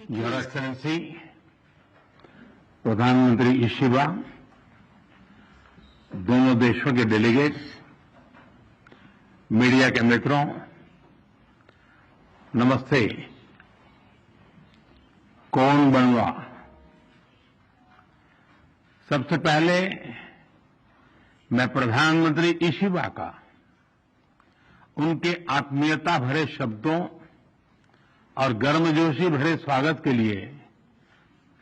Your Excellency, प्रधानमंत्री Ishiba, दोनों देशों के डेलीगेट्स, मीडिया के मित्रों, नमस्ते। कौन बनवा? सबसे पहले मैं प्रधानमंत्री इशिबा का उनके आत्मीयता भरे शब्दों और गर्मजोशी भरे स्वागत के लिए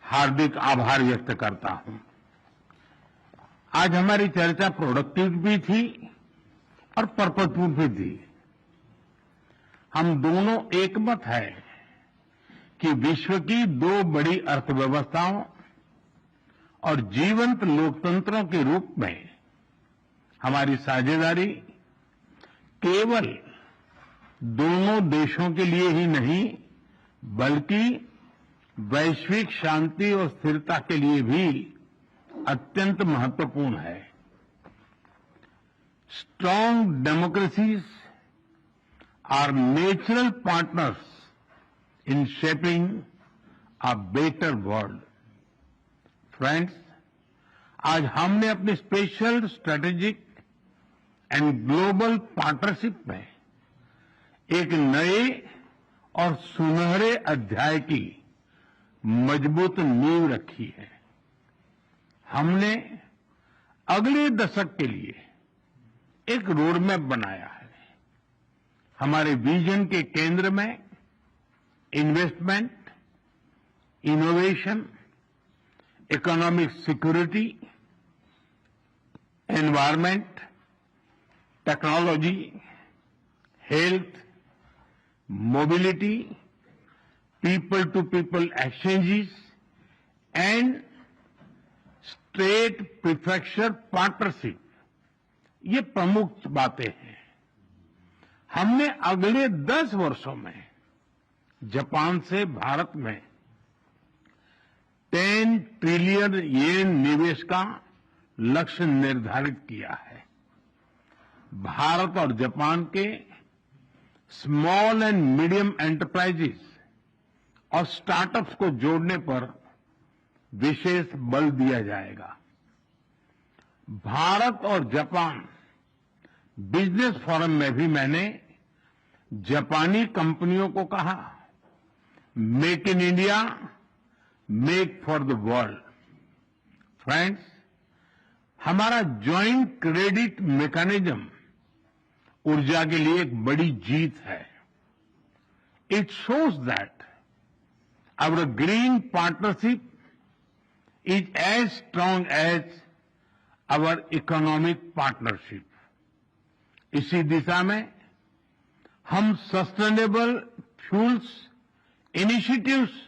हार्दिक आभार व्यक्त करता हूं। आज हमारी चर्चा प्रोडक्टिव भी थी और पर्पजफुल भी थी। हम दोनों एकमत है कि विश्व की दो बड़ी अर्थव्यवस्थाओं और जीवंत लोकतंत्रों के रूप में हमारी साझेदारी केवल दोनों देशों के लिए ही नहीं बल्कि वैश्विक शांति और स्थिरता के लिए भी अत्यंत महत्वपूर्ण है। Strong democracies are natural partners in shaping a better world. Friends, आज हमने अपनी special strategic and global partnership में एक नए और सुनहरे अध्याय की मजबूत नींव रखी है। हमने अगले दशक के लिए एक रोड मैप बनाया है। हमारे विजन के केंद्र में investment, innovation, economic security, environment, technology, health, mobility, people to people exchanges and state prefecture partnership, ये प्रमुख बातें हैं। हमने अगले 10 वर्षों में जापान से भारत में 10 ट्रिलियन येन निवेश का लक्ष्य निर्धारित किया है। भारत और जापान के स्मॉल एंड मीडियम एंटरप्राइजेस और स्टार्टअप्स को जोड़ने पर विशेष बल दिया जाएगा। भारत और जापान बिजनेस फोरम में भी मैंने जापानी कंपनियों को कहा, make in India, make for the world. Friends, हमारा ज्वाइंट क्रेडिट मैकेनिज्म ऊर्जा के लिए एक बड़ी जीत है। It shows that our green partnership is as strong as our economic partnership. इसी दिशा में हम सस्टेनेबल फ्यूल्स इनिशिएटिव्स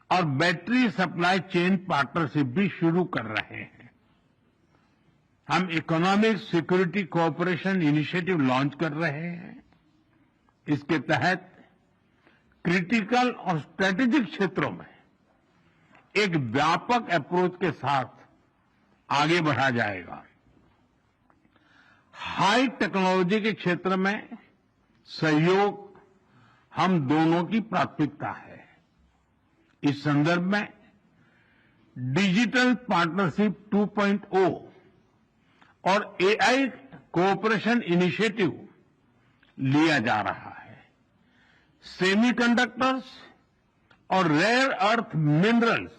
और बैटरी सप्लाई चेन पार्टनरशिप भी शुरू कर रहे हैं। हम economic security cooperation initiative launch कर रहे हैं। इसके तहत क्रिटिकल और स्ट्रेटेजिक क्षेत्रों में एक व्यापक अप्रोच के साथ आगे बढ़ा जाएगा। हाई टेक्नोलॉजी के क्षेत्र में सहयोग हम दोनों की प्राथमिकता है। इस संदर्भ में डिजिटल पार्टनरशिप 2.0 और एआई कोऑपरेशन इनिशिएटिव लिया जा रहा है। सेमीकंडक्टर्स और रेयर अर्थ मिनरल्स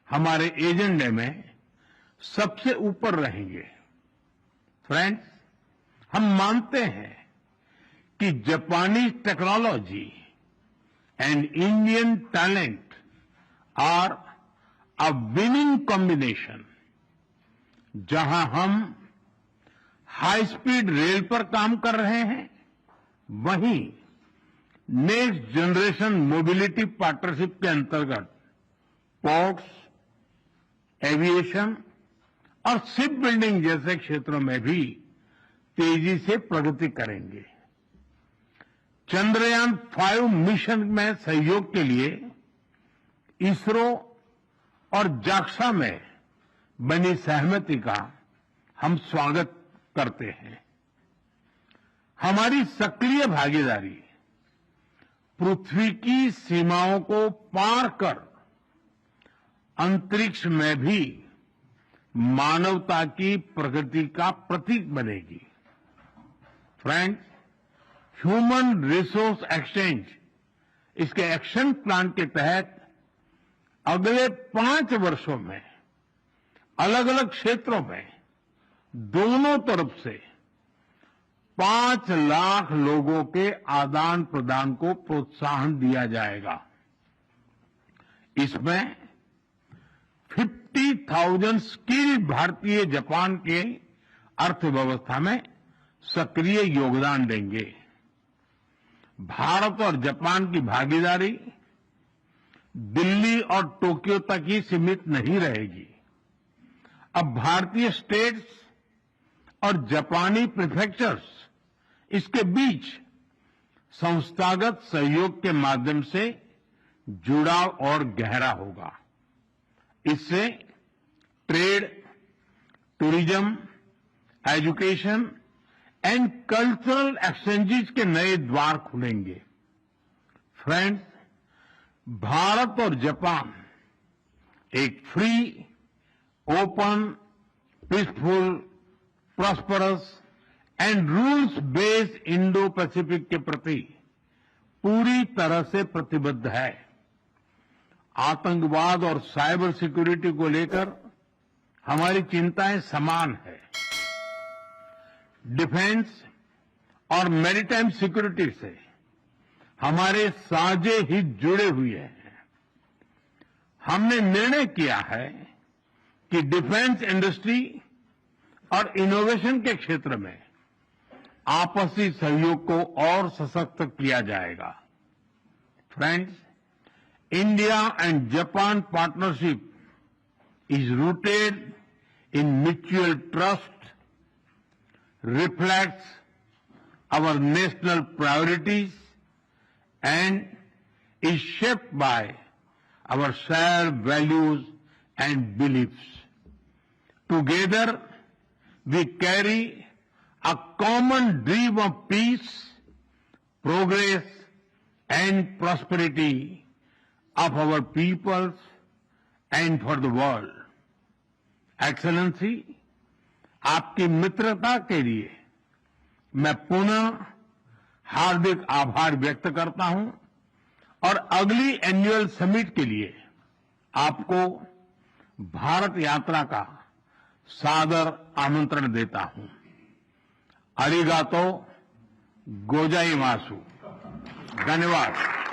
हमारे एजेंडे में सबसे ऊपर रहेंगे। फ्रेंड्स, हम मानते हैं कि जापानी technology and Indian talent are a winning combination. जहां हम हाई स्पीड रेल पर काम कर रहे हैं, वहीं नेक्स्ट जनरेशन मोबिलिटी पार्टनरशिप के अंतर्गत पोर्ट्स, एविएशन और शिप बिल्डिंग जैसे क्षेत्रों में भी तेजी से प्रगति करेंगे। चंद्रयान 5 मिशन में सहयोग के लिए इसरो और जाक्सा में बनी सहमति का हम स्वागत करते हैं। हमारी सक्रिय भागीदारी पृथ्वी की सीमाओं को पार कर अंतरिक्ष में भी मानवता की प्रगति का प्रतीक बनेगी। फ्रेंड्स, ह्यूमन रिसोर्स एक्सचेंज इसके एक्शन प्लान के तहत अगले 5 वर्षों में अलग अलग क्षेत्रों में दोनों तरफ से 5 लाख लोगों के आदान प्रदान को प्रोत्साहन दिया जाएगा। इसमें 50,000 स्किल्ड भारतीय जापान के अर्थव्यवस्था में सक्रिय योगदान देंगे। भारत और जापान की भागीदारी दिल्ली और टोक्यो तक ही सीमित नहीं रहेगी। अब भारतीय स्टेट्स और जापानी प्रीफेक्चर्स इसके बीच संस्थागत सहयोग के माध्यम से जुड़ाव और गहरा होगा। इससे trade, tourism, education and cultural exchanges के नए द्वार खुलेंगे। फ्रेंड्स, भारत और जापान एक free, open, peaceful, prosperous and rules based Indo Pacific के प्रति पूरी तरह से प्रतिबद्ध है। आतंकवाद और साइबर सिक्योरिटी को लेकर हमारी चिंताएं समान है। डिफेंस और मैरीटाइम सिक्योरिटी से हमारे साझे हित जुड़े हुए हैं। हमने निर्णय किया है कि डिफेंस इंडस्ट्री और इनोवेशन के क्षेत्र में आपसी सहयोग को और सशक्त किया जाएगा। Friends, India and Japan partnership is rooted in mutual trust, reflects our national priorities, and is shaped by our shared values and beliefs. Together, we carry a common dream of peace, progress, and prosperity of our peoples and for the world. Excellency, आपकी मित्रता के लिए मैं पुनः हार्दिक आभार व्यक्त करता हूं और अगली एनुअल समिट के लिए आपको भारत यात्रा का सादर आमंत्रण देता हूं। अरिगातो गोजाइमासु। धन्यवाद।